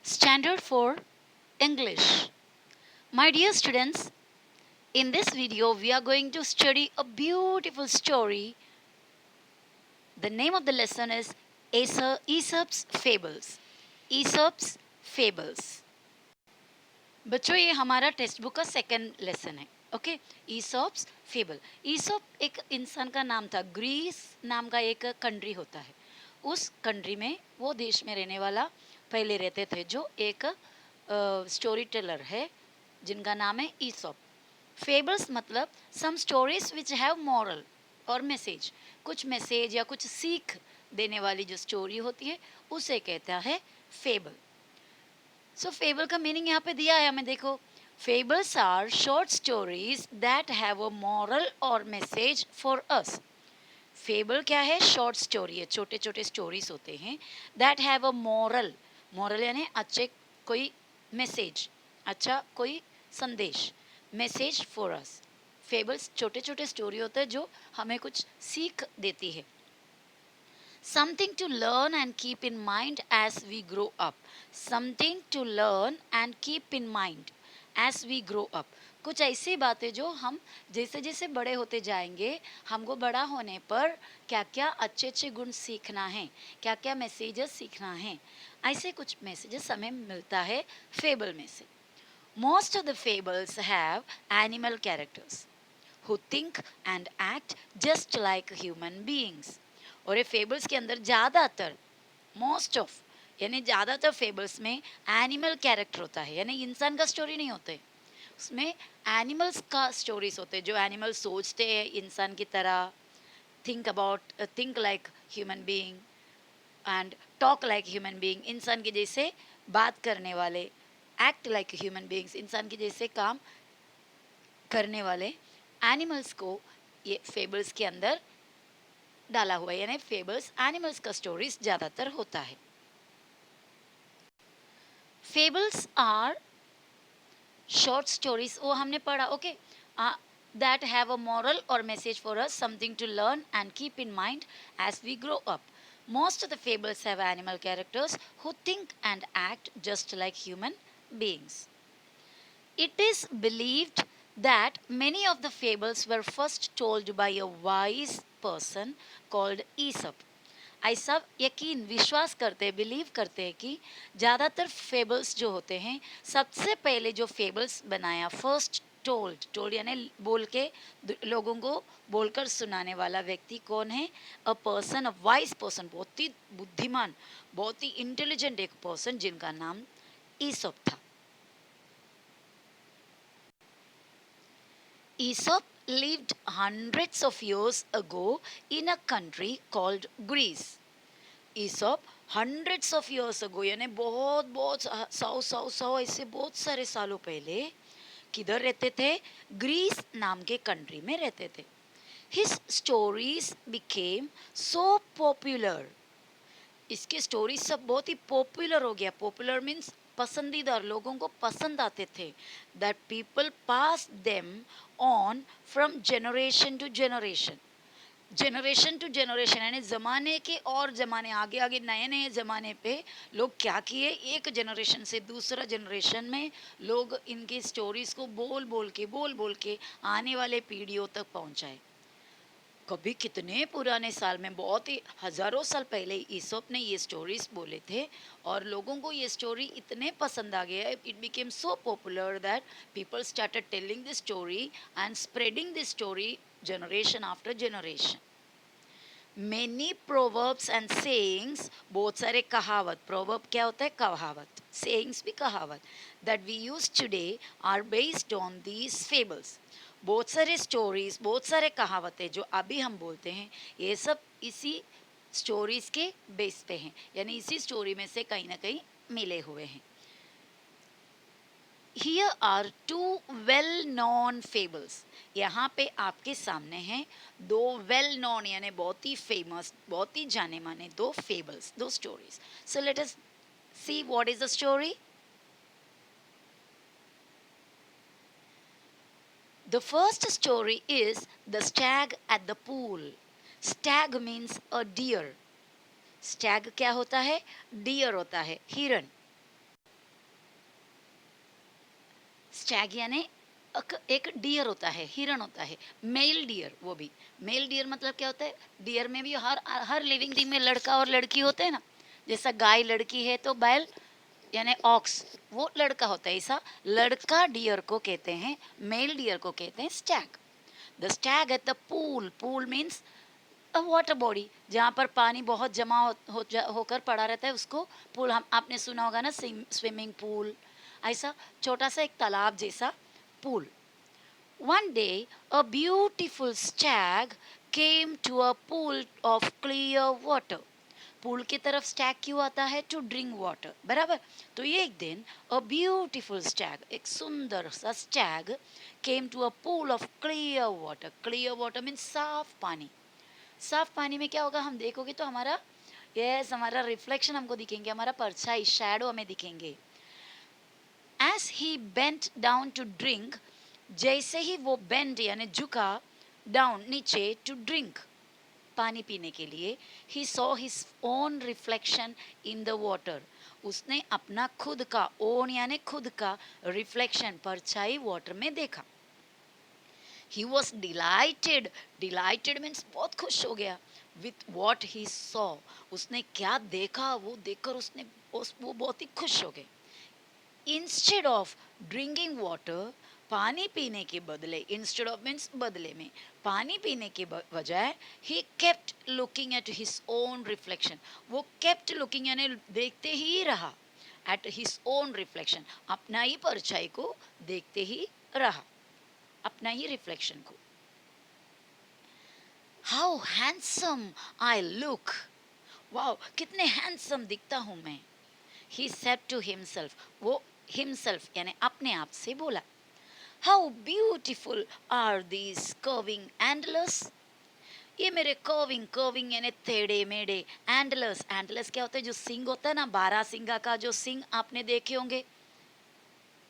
Standard for English. My dear students, in this video we are going to study a beautiful story. The name of the lesson is Aesop's Fables. Aesop's Fables. बच्चों ये हमारा text book का second lesson है. Okay. ESOPs fable. ESOP एक इंसान का नाम था. ग्रीस नाम का एक कंट्री होता है. उस कंट्री में वो देश में रहने वाला पहले रहते थे जो एक स्टोरी टेलर है जिनका नाम है ईसॉप. फेबल्स मतलब some stories which have moral और मैसेज. कुछ मैसेज या कुछ सीख देने वाली जो स्टोरी होती है उसे कहता है फेबल. सो फेबल का मीनिंग यहाँ पे दिया है हमें. देखो, fables are short stories that have a moral और मैसेज फॉर अस. फेबल क्या है? शॉर्ट स्टोरी है, छोटे छोटे स्टोरीज होते हैं. That have a moral. Moral यानी अच्छे कोई मैसेज, अच्छा कोई संदेश. Message for us. फेबल्स छोटे छोटे स्टोरी होते हैं जो हमें कुछ सीख देती है. Something to learn and keep in mind as we grow up. Something to learn and keep in mind as we grow up. कुछ ऐसी बातें जो हम जैसे जैसे बड़े होते जाएंगे हमको बड़ा होने पर क्या क्या अच्छे अच्छे गुण सीखना है, क्या क्या मैसेजेस सीखना है. ऐसे कुछ मैसेजेस हमें मिलता है फेबल में से. Most of the fables have animal characters who think and act just like human beings. और ये फेबल्स के अंदर ज़्यादातर मोस्ट ऑफ यानी ज़्यादातर फेबल्स में एनिमल कैरेक्टर होता है. यानी इंसान का स्टोरी नहीं होते, उसमें एनिमल्स का स्टोरीज होते हैं. जो एनिमल सोचते हैं इंसान की तरह, think like human being and talk like human being. इंसान के जैसे बात करने वाले. Act like human beings. इंसान के जैसे काम करने वाले एनिमल्स को ये फेबल्स के अंदर डाला हुआ है. यानी फेबल्स एनिमल्स का स्टोरीज ज़्यादातर होता है. फेबल्स आर शॉर्ट स्टोरीज, वो हमने पढ़ा. Okay. That have a moral और message for us, something to learn and keep in mind as we grow up. Most of the fables have animal characters who think and act just like human beings. It is believed that many of the fables were first told by a wise person called Aesop. ऐसा यकीन विश्वास करते, believe करते हैं कि ज़्यादातर fables जो होते हैं सबसे पहले जो फेबल्स बनाया, फर्स्ट टोल्ड यानी बोल के लोगों को बोलकर सुनाने वाला व्यक्ति कौन है? A person, a wise person, बहुत ही बुद्धिमान, बहुत ही इंटेलिजेंट एक पर्सन जिनका नाम ईसोप था. Aesop lived hundreds of years ago in a country called Greece. Aesop hundreds of years ago यानी बहुत बहुत सौ ऐसे बहुत सारे सालों पहले किधर रहते थे? ग्रीस नाम के कंट्री में रहते थे. His stories became so popular. इसके स्टोरीज सब बहुत ही पॉपुलर हो गया. पॉपुलर मीन्स पसंदीदा, लोगों को पसंद आते थे. That people pass them on from generation to generation. Generation to generation यानी ज़माने के और ज़माने आगे आगे नए नए ज़माने पे लोग क्या किए, एक जनरेशन से दूसरा जनरेशन में लोग इनकी स्टोरीज़ को बोल बोल के आने वाले पीढ़ियों तक पहुंचाए. कभी कितने पुराने साल में, बहुत ही हजारों साल पहले ईसोप ने ये स्टोरीज बोले थे और लोगों को ये स्टोरी इतने पसंद आ गया. It became so popular that people started telling this story and spreading this story generation after generation. Many proverbs and sayings, बहुत सारे कहावत. प्रोवर्ब क्या होता है? कहावत. सेइंग्स भी कहावत. That we use today are based on these fables. बहुत सारे स्टोरीज, बहुत सारे कहावतें जो अभी हम बोलते हैं ये सब इसी स्टोरीज के बेस पे हैं. यानी इसी स्टोरी में से कहीं ना कहीं मिले हुए हैं. Here are two well-known fables. यहाँ पे आपके सामने हैं दो well-known यानी बहुत ही फेमस, बहुत ही जाने माने दो fables, दो stories. So let us see what is the story. The first story is The Stag at the Pool. Stag means a deer. Stag क्या होता है? Deer होता है, हिरण. स्टैग यानी एक डियर होता है, हिरण होता है, मेल डियर। वो भी मेल डियर मतलब क्या होता है, डियर में भी हर हर लिविंग थिंग में लड़का और लड़की होते हैं ना। जैसा गाय लड़की है तो बैल यानी ऑक्स वो लड़का होता है, ऐसा लड़का डियर को कहते हैं, मेल डियर को कहते हैं Stag. The Stag at the pool, pool means a water body, जहाँ पर पानी बहुत जमा होकर पड़ा रहता है उसको पूल। हम आपने सुना होगा ना, स्विमिंग पूल, ऐसा छोटा सा एक तालाब जैसा pool. One day, a beautiful stag came to a pool of clear water. Pool की तरफ स्टैग क्यों आता है? टू ड्रिंक वाटर, बराबर। तो ये एक दिन अ ब्यूटीफुल स्टैग, एक सुंदर सा stag, came to a pool of clear water. Clear water means साफ पानी। साफ पानी में क्या होगा, हम देखोगे तो हमारा यस हमारा रिफ्लेक्शन हमको दिखेंगे, हमारा परछाई शैडो हमें दिखेंगे। As he bent down to drink, जैसे ही वो बेंड यानी झुका डाउन नीचे टू ड्रिंक पानी पीने के लिए, he saw his own reflection in the water, उसने अपना खुद का ओन यानी खुद का रिफ्लेक्शन परछाई वाटर में देखा। He was dilated, dilated means बहुत खुश हो गया। विथ वॉट ही सॉ, उसने क्या देखा वो देखकर वो बहुत ही खुश हो गए। इंस्टेड ऑफ ड्रिंकिंग वाटर, पानी पीने के बदले, इंस्टेड ऑफ मीन्स बदले में, पानी पीने के बजाय, he kept looking at his own reflection, वो केप्ट लुकिंग यानी देखते ही रहा, एट हिज ओन रिफ्लेक्शन, अपना ही परछाई को देखते ही रहा, अपना ही रिफ्लेक्शन को। How handsome I look, wow कितने हैंडसम दिखता हूं मैं। ही सेड टू हिमसेल्फ, वो हिमसेल्फ यानी अपने आप से बोला। How beautiful are these curving antlers, ये मेरे कर्विंग, कर्विंग यानी टेढ़े मेढ़े, एंडलर्स, एंडलर्स क्या होता है, जो सिंग होता है ना, 12 सिंगा का जो सिंग आपने देखे होंगे,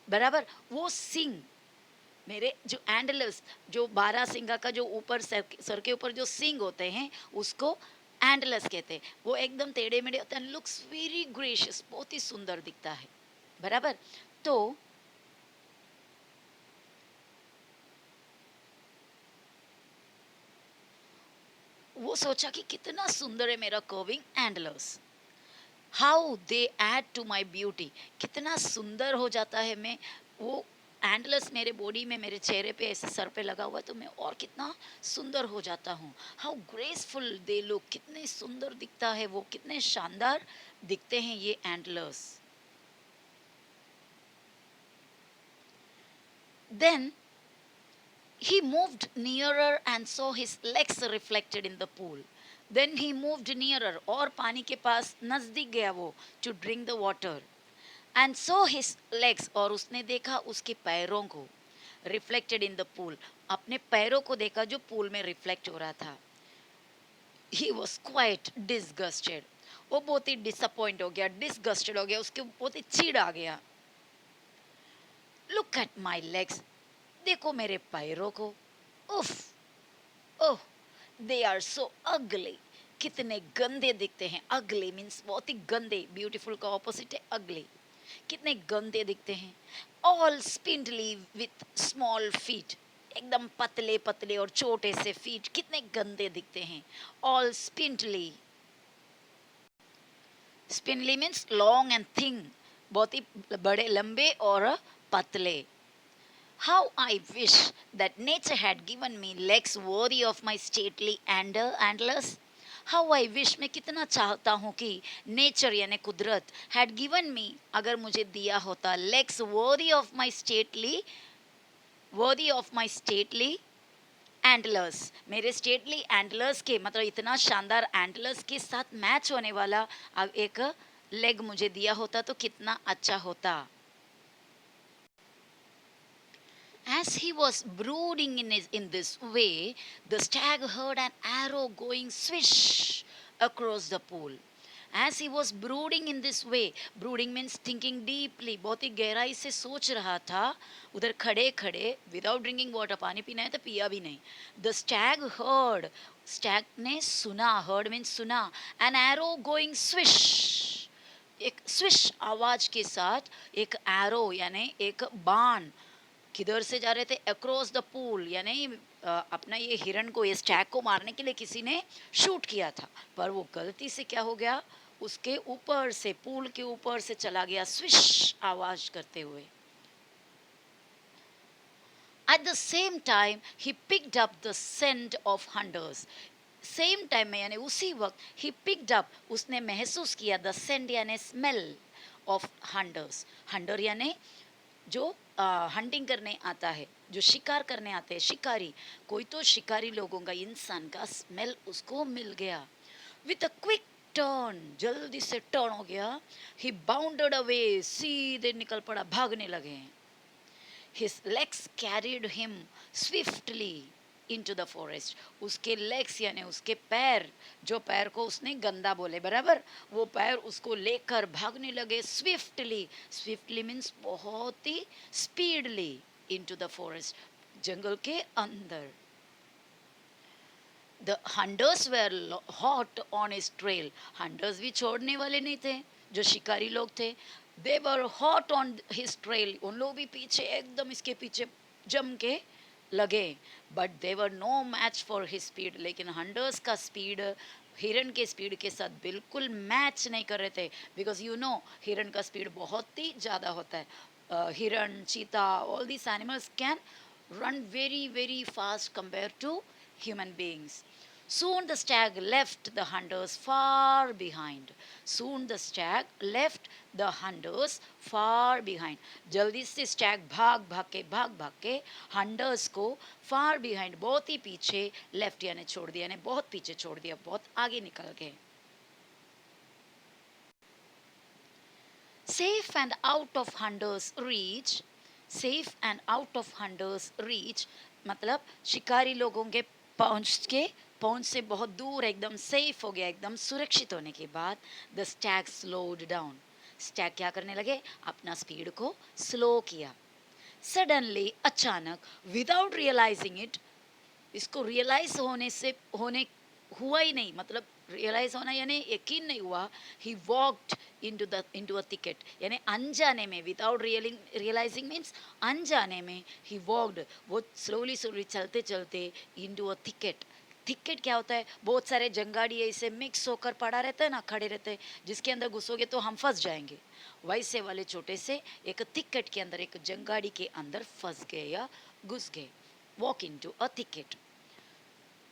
बराबर, वो सिंग मेरे जो एंडलर्स, जो 12 सिंगा का जो ऊपर सर के ऊपर जो सिंग होते हैं उसको एंडलर्स कहते हैं। वो एकदम टेढ़े मेढ़े होते हैं, लुक्स वेरी ग्रेशियस, बहुत ही सुंदर दिखता है, बराबर। तो वो सोचा कि कितना सुंदर है मेरा curving antlers, how they add to my beauty, कितना सुंदर हो जाता है मैं, वो एंडलस मेरे बॉडी में, मेरे चेहरे पे ऐसे सर पे लगा हुआ है तो मैं और कितना सुंदर हो जाता हूँ। हाउ ग्रेसफुल दे लुक, कितने सुंदर दिखता है वो, कितने शानदार दिखते हैं ये antlers. Then he moved nearer and saw his legs reflected in the pool. Then he moved nearer, और पानी के पास नजदीक गया वो, to drink the water. And saw his legs, और उसने देखा उसके पैरों को, reflected in the pool, अपने पैरों को देखा जो पूल में रिफ्लेक्ट हो रहा था। He was quite disgusted, वो बहुत ही डिसअपॉइंट हो गया, डिसगस्टेड हो गया, उसके बहुत ही चिढ़ आ गया। Look at my legs, देखो मेरे पैरों को, उफ, ओह, दे आर सो अगली, कितने गंदे दिखते हैं। अगली मीन्स बहुत ही गंदे, ब्यूटीफुल का ऑपोजिट है अगली, कितने गंदे दिखते हैं। ऑल स्पिंडली विथ स्मॉल फीट, एकदम पतले पतले और छोटे से फीट, कितने गंदे दिखते हैं। All spindly, spindly means long and thin, बहुत ही बड़े लंबे और पतले। How I wish that nature had given me legs worthy of my stately antlers. How I wish, मैं कितना चाहता हूँ कि नेचर यानी कुदरत had given me, अगर मुझे दिया होता, legs worthy of my stately antlers, मेरे stately antlers के मतलब इतना शानदार antlers के साथ मैच होने वाला एक लेग मुझे दिया होता तो कितना अच्छा होता। As he was brooding in this way, the stag heard an arrow going swish across the pool. As he was brooding in this way, brooding means thinking deeply, बहुत ही गहराई से सोच रहा था, उधर खड़े खड़े, without drinking water, पानी पीना है तो पिया भी नहीं। The stag heard, stag ने सुना, heard means सुना, an arrow going swish, एक स्विश आवाज के साथ एक एरो यानी एक बाण किधर से जा रहे थे? अक्रॉस द पूल, यानी अपना ये हिरण को, ये स्टैग को मारने के लिए किसी ने शूट किया था, पर वो गलती से क्या हो गया, उसके ऊपर से, पूल के ऊपर से चला गया, स्विश आवाज करते हुए। At the same time, he picked up the scent of hunters. Same time में यानी उसी वक्त ही पिक्ड अप, उसने महसूस किया, द सेंट यानी स्मेल ऑफ हंटर्स। हंटर यानी जो हंटिंग करने आता है, जो शिकार करने आते हैं, शिकारी। कोई तो शिकारी लोगों का, इंसान का स्मेल उसको मिल गया। विथ अ क्विक टर्न, जल्दी से टर्न हो गया, ही बाउंडेड अवे, सीधे निकल पड़ा, भागने लगे। His legs carried him swiftly into the forest. उसके legs यानी उसके पैर, जो पैर को उसने गंदा बोले, बराबर, वो पैर उसको लेकर भागने लगे swiftly. Swiftly means बहुत ही speedily into the forest, जंगल के अंदर। The hunters were hot on his trail. Hunters भी छोड़ने वाले नहीं थे, जो शिकारी लोग थे। They were hot on his trail. उन लोग भी पीछे एकदम इसके पीछे जम के लगे। But they were no match for his speed. लेकिन hunters का स्पीड हिरन के स्पीड के साथ बिल्कुल मैच नहीं कर रहे थे। बिकॉज यू नो हिरन का स्पीड बहुत ही ज़्यादा होता है। हिरन, चीता, all this animals can run very, very fast compared to human beings. Soon the stag left the hunters far behind. Soon the stag left the hunters far behind. जल्दी से स्टैग भाग के हंटर्स को far behind, बहुत ही पीछे, left यानी छोड़ दिया, यानी बहुत पीछे छोड़ दिया, बहुत आगे निकल गए। Safe and out of hunters reach, safe and out of hunters reach, मतलब शिकारी लोगों के पहुंच से बहुत दूर, एकदम सेफ हो गया, एकदम सुरक्षित होने के बाद, the Stag slowed down. Stag क्या करने लगे? अपना स्पीड को स्लो किया। सडनली, अचानक, विदाउट रियलाइजिंग इट, इसको रियलाइज होने हुआ ही नहीं, मतलब रियलाइज होना यानी यकीन नहीं हुआ। ही वॉक्ड इनटू अ थिकेट, यानी अनजाने में, विदाउट रियलाइजिंग मीन्स अनजाने में, ही वॉक्ड, वो स्लोली स्लोली चलते चलते इनटू अ थिकेट। थिकेट क्या होता है? बहुत सारे जंगाड़ी ऐसे मिक्स होकर पड़ा रहता है ना, खड़े रहते हैं, जिसके अंदर घुसोगे तो हम फंस जाएंगे। वैसे वाले छोटे से एक थिकेट के अंदर, एक जंगाड़ी के अंदर फंस गए या घुस गए। Walk into a thicket.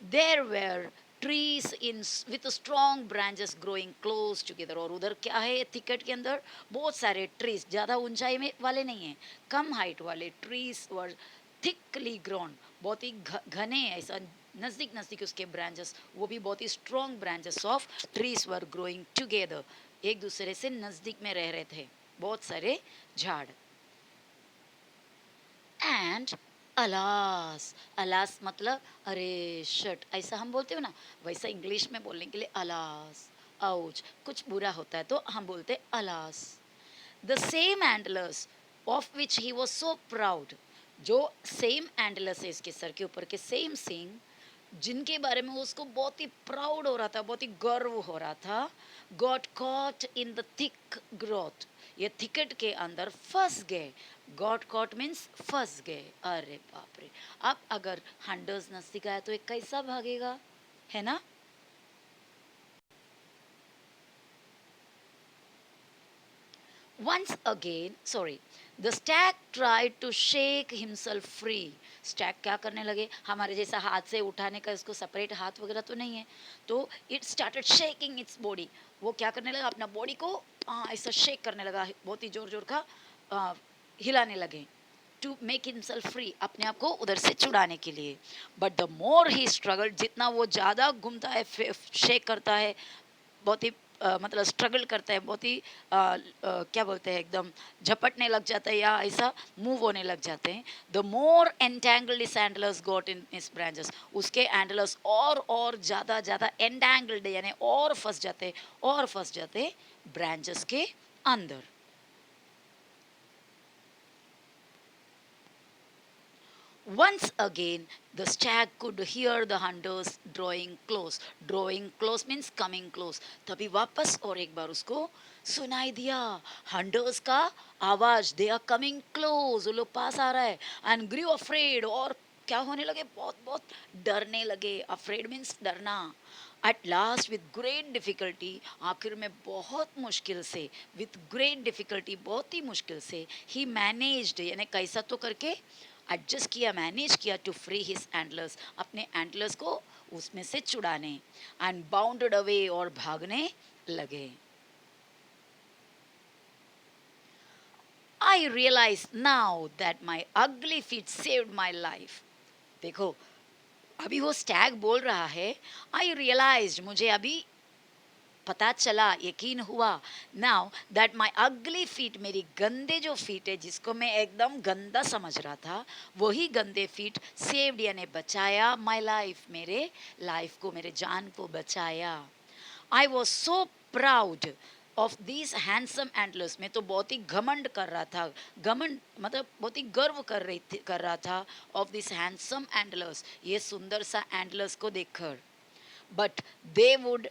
There were trees in with strong branches growing close together. और उधर क्या है थिकेट के अंदर? बहुत सारे ट्रीज, ज़्यादा ऊंचाई में वाले नहीं हैं, कम हाइट वाले ट्रीज वर थिकली ग्रोन, बहुत ही घने, ऐसा नज़दीक नज़दीक उसके ब्रांचेस, वो भी बहुत ही strong branches of trees were growing together, एक दूसरे से नज़दीक में रह रहे थे, बहुत सारे झाड़। एंड अलास, अलास मतलब अरे शट, ऐसा हम बोलते हो ना, वैसा इंग्लिश में बोलने के लिए अलास, आउच, कुछ बुरा होता है तो हम बोलते alas. The same antlers of which he was so proud, जो सेम एंटलर्स है इसके सर के ऊपर के, सेम सिंग, जिनके बारे में उसको बहुत ही प्राउड हो रहा था, बहुत ही गर्व हो रहा था, got caught in the thick growth, ये थिकेट के अंदर फंस गए। गॉट कॉट मीन्स फंस गए। अरे बाप रे, अब अगर हंटर्स नजदीक आया तो ये कैसा भागेगा, है ना? Once again, sorry, the stag tried to shake himself free. Stag क्या करने लगे? हमारे जैसा हाथ से उठाने का इसको सेपरेट हाथ वगैरह तो नहीं है, तो it started shaking its body. वो क्या करने लगा? अपना बॉडी को ऐसा शेक करने लगा, बहुत ही जोर जोर का हिलाने लगे, टू मेक हिमसेल्फ फ्री, अपने आप को उधर से छुड़ाने के लिए। But the more he struggle, जितना वो ज़्यादा घूमता है, शेक करता है, बहुत ही मतलब स्ट्रगल करता है, बहुत ही क्या बोलते हैं, एकदम झपटने लग जाता है या ऐसा मूव होने लग जाते हैं। The more entangled his antlers got in his branches, उसके एंटलर्स और ज़्यादा ज़्यादा एंटेंगल्ड यानी और फंस जाते ब्रांचेस के अंदर। Once again, the stag could hear the hunters drawing close. Drawing close means coming close. तभी वापस और एक बार उसको सुनाई दिया हंटर्स का आवाज. दे आर कमिंग क्लोज, वो लोग पास आ रहा है. एंड ग्रू अफ्रेड, और क्या होने लगे, बहुत बहुत डरने लगे. अफ्रेड मीन्स डरना. At last with great difficulty, आखिर में बहुत मुश्किल से, विथ ग्रेट डिफिकल्टी बहुत ही मुश्किल से, ही मैनेज्ड यानी कैसा तो करके एडजस्ट किया, मैनेज किया टू फ्री हिज एंटलर्स, अपने एंटलर्स को उसमें से छुड़ाने. एंड बाउंडेड अवे, और भागने लगे. आई रियलाइज नाउ दैट माई अगली फीट सेव्ड माई लाइफ. देखो, अभी वो स्टैग बोल रहा है, आई रियलाइज, मुझे अभी पता चला, यकीन हुआ. नाउ दैट माई अगली फीट, मेरी गंदे जो फीट है, जिसको मैं एकदम गंदा समझ रहा था, वही गंदे फीट सेव्ड यानी बचाया माई लाइफ, मेरे लाइफ को, मेरे जान को बचाया. I was so proud of this handsome antlers. मैं तो बहुत ही घमंड कर रहा था, घमंड मतलब बहुत ही गर्व कर रहा था ऑफ दिस हैंडसम एंटलर्स, ये सुंदर सा एंटलर्स को देखकर. But they would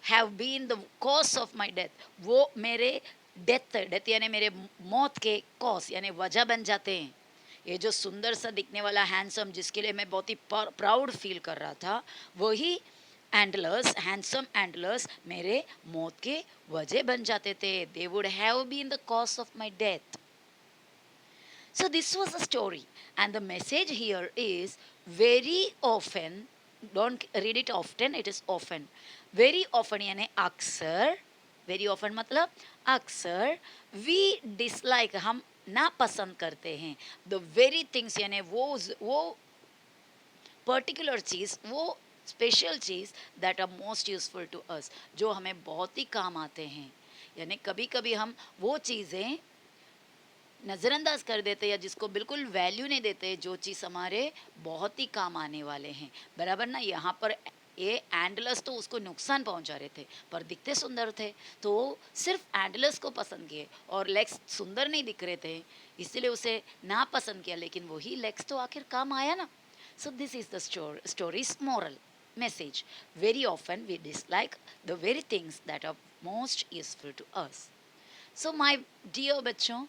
have been the cause of my death, वो मेरे डेथ, डेथ यानी मेरे मौत के कॉज यानी वजह बन जाते हैं. ये जो सुंदर सा दिखने वाला हैंडसम, जिसके लिए मैं बहुत ही प्राउड फील कर रहा था, वही एंडलर्स, हैंडसम एंडलर्स मेरे मौत के वजह बन जाते थे. They would have been the cause of my death. So this was a story, and the message here is very often. Don't read it often. It is often. Very often यानी अक्सर. Very often मतलब अक्सर. We dislike, हम ना पसंद करते हैं. The very things यानी वो पर्टिकुलर चीज़, वो स्पेशल चीज़ that are most useful to us, जो हमें बहुत ही काम आते हैं. यानी कभी कभी हम वो चीज़ें नज़रअंदाज कर देते या जिसको बिल्कुल वैल्यू नहीं देते, जो चीज़ हमारे बहुत ही काम आने वाले हैं. बराबर ना. यहाँ पर ये एंडलस तो उसको नुकसान पहुंचा रहे थे, पर दिखते सुंदर थे, तो वो सिर्फ एंडलस को पसंद किए, और लेग्स सुंदर नहीं दिख रहे थे, इसीलिए उसे ना पसंद किया. लेकिन वही लेग्स तो आखिर काम आया ना. So this is the story's moral message. Very often we dislike the very things that are most useful to us. So my dear बच्चों,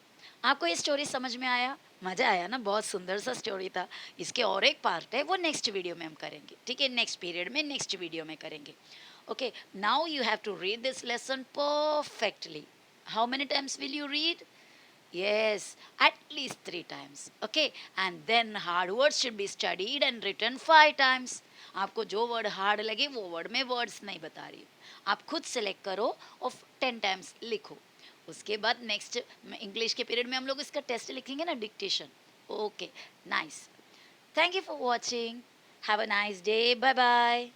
आपको ये स्टोरी समझ में आया? मज़ा आया ना? बहुत सुंदर सा स्टोरी था. इसके और एक पार्ट है, वो नेक्स्ट वीडियो में हम करेंगे. ठीक है, नेक्स्ट पीरियड में, नेक्स्ट वीडियो में करेंगे. Okay, now you have to read this lesson perfectly. How many times will you read? Yes, at least 3 times. Okay, and then hard words should be studied and written 5 times. आपको जो word hard लगे वो word में words नहीं बता रही, आप खुद सेलेक्ट करो और 10 टाइम्स लिखो. उसके बाद नेक्स्ट इंग्लिश के पीरियड में हम लोग इसका टेस्ट लिखेंगे ना, dictation. Okay, nice. Thank you for watching. Have a nice day. Bye bye.